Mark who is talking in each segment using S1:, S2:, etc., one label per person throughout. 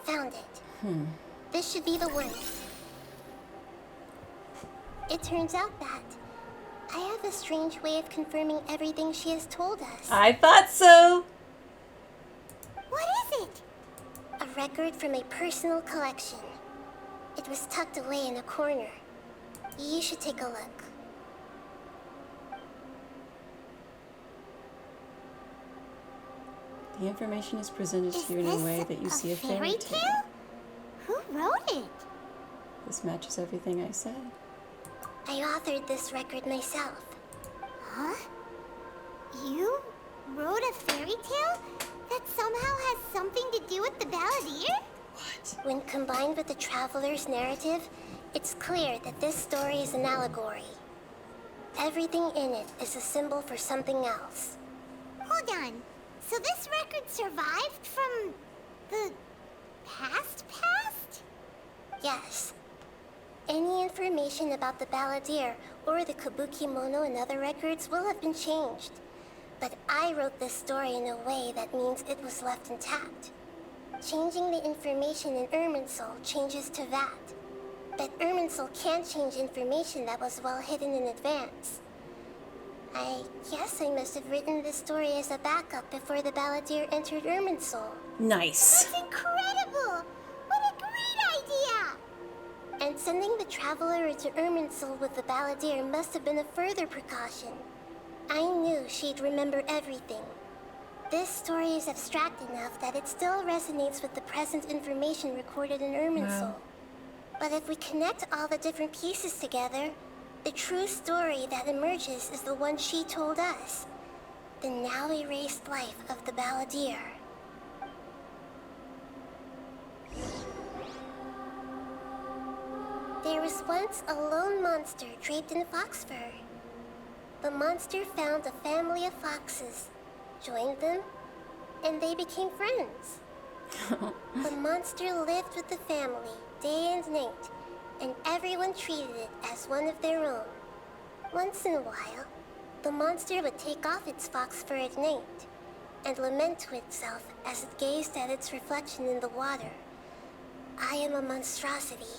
S1: found it. This should be the one. It turns out that I have a strange way of confirming everything she has told us.
S2: I thought so.
S1: What is it? A record from a personal collection. It was tucked away in a corner. You should take a look.
S2: The information is presented to you in a way that you see a fairy tale.
S1: Who wrote it?
S2: This matches everything I said.
S1: I authored this record myself.
S3: Huh? You wrote a fairy tale that somehow has something to do with the balladeer?
S2: What?
S1: When combined with the traveler's narrative, it's clear that this story is an allegory. Everything in it is a symbol for something else.
S3: Hold on. So this record survived from the past?
S1: Yes. Any information about the balladeer or the kabuki mono in other records will have been changed. But I wrote this story in a way that means it was left intact. Changing the information in Irminsul changes to that. But Irminsul can't change information that was well hidden in advance. I guess I must have written this story as a backup before the balladeer entered Irminsul.
S2: Nice.
S3: That's incredible! What a great idea!
S1: And sending the traveler into Irminsul with the balladeer must have been a further precaution. I knew she'd remember everything. This story is abstract enough that it still resonates with the present information recorded in Irminsul.
S2: Wow.
S1: But if we connect all the different pieces together, the true story that emerges is the one she told us. The now erased life of the balladeer. There was once a lone monster draped in fox fur. The monster found a family of foxes, joined them, and they became friends. The monster lived with the family day and night, and everyone treated it as one of their own. Once in a while, the monster would take off its fox fur at night and lament to itself as it gazed at its reflection in the water. I am a monstrosity,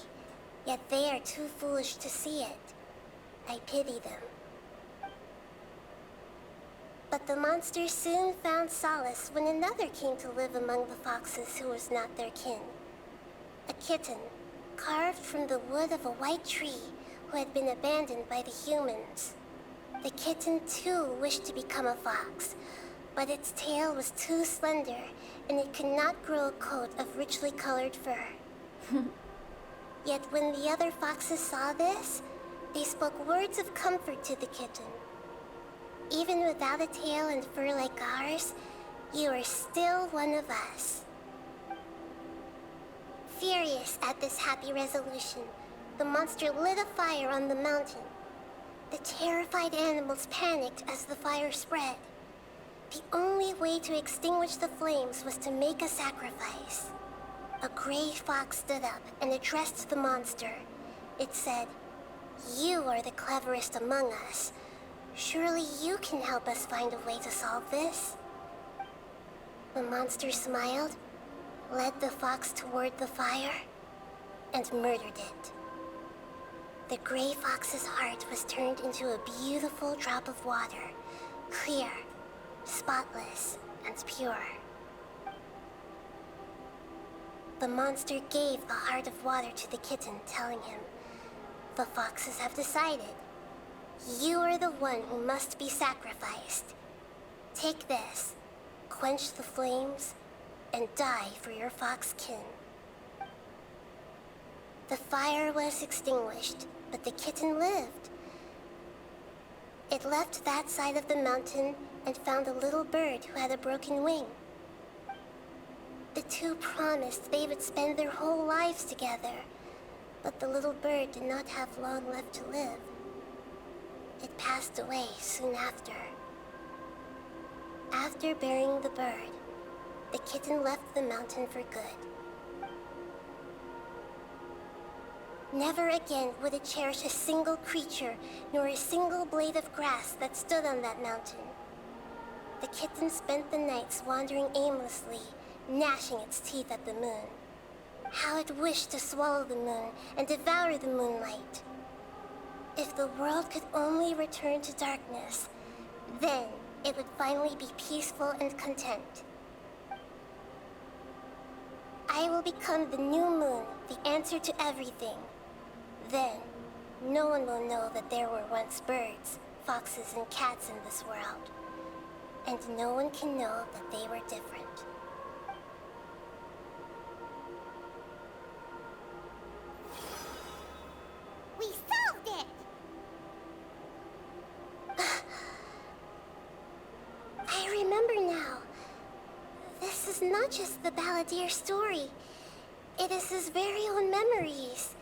S1: yet they are too foolish to see it. I pity them. But the monster soon found solace when another came to live among the foxes who was not their kin. A kitten, carved from the wood of a white tree who had been abandoned by the humans. The kitten too wished to become a fox, but its tail was too slender and it could not grow a coat of richly colored fur. Yet when the other foxes saw this, they spoke words of comfort to the kitten. Even without a tail and fur like ours, you are still one of us. Furious at this happy resolution, the monster lit a fire on the mountain. The terrified animals panicked as the fire spread. The only way to extinguish the flames was to make a sacrifice. A gray fox stood up and addressed the monster. It said, "You are the cleverest among us. Surely you can help us find a way to solve this." The monster smiled, led the fox toward the fire, and murdered it. The gray fox's heart was turned into a beautiful drop of water, clear, spotless, and pure. The monster gave the heart of water to the kitten, telling him, "The foxes have decided. You are the one who must be sacrificed. Take this, quench the flames, and die for your fox kin." The fire was extinguished, but the kitten lived. It left that side of the mountain and found a little bird who had a broken wing. The two promised they would spend their whole lives together, but the little bird did not have long left to live. It passed away soon after. After burying the bird, the kitten left the mountain for good. Never again would it cherish a single creature, nor a single blade of grass that stood on that mountain. The kitten spent the nights wandering aimlessly, gnashing its teeth at the moon. How it wished to swallow the moon and devour the moonlight. If the world could only return to darkness, then it would finally be peaceful and content. I will become the new moon, the answer to everything. Then, no one will know that there were once birds, foxes, and cats in this world. And no one can know that they were different.
S3: We solved it!
S1: I remember now. This is not just the balladeer story. It is his very own memories.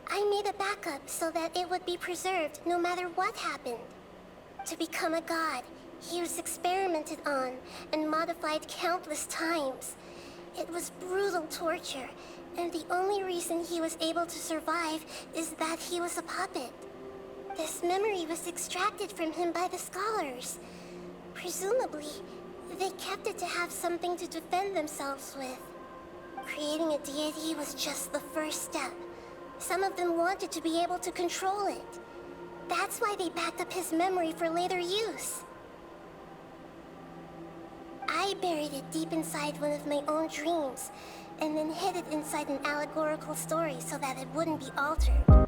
S1: I made a backup so that it would be preserved no matter what happened. To become a god, he was experimented on and modified countless times. It was brutal torture, and the only reason he was able to survive is that he was a puppet. This memory was extracted from him by the scholars. Presumably, they kept it to have something to defend themselves with. Creating a deity was just the first step. Some of them wanted to be able to control it. That's why they backed up his memory for later use. I buried it deep inside one of my own dreams, and then hid it inside an allegorical story so that it wouldn't be altered.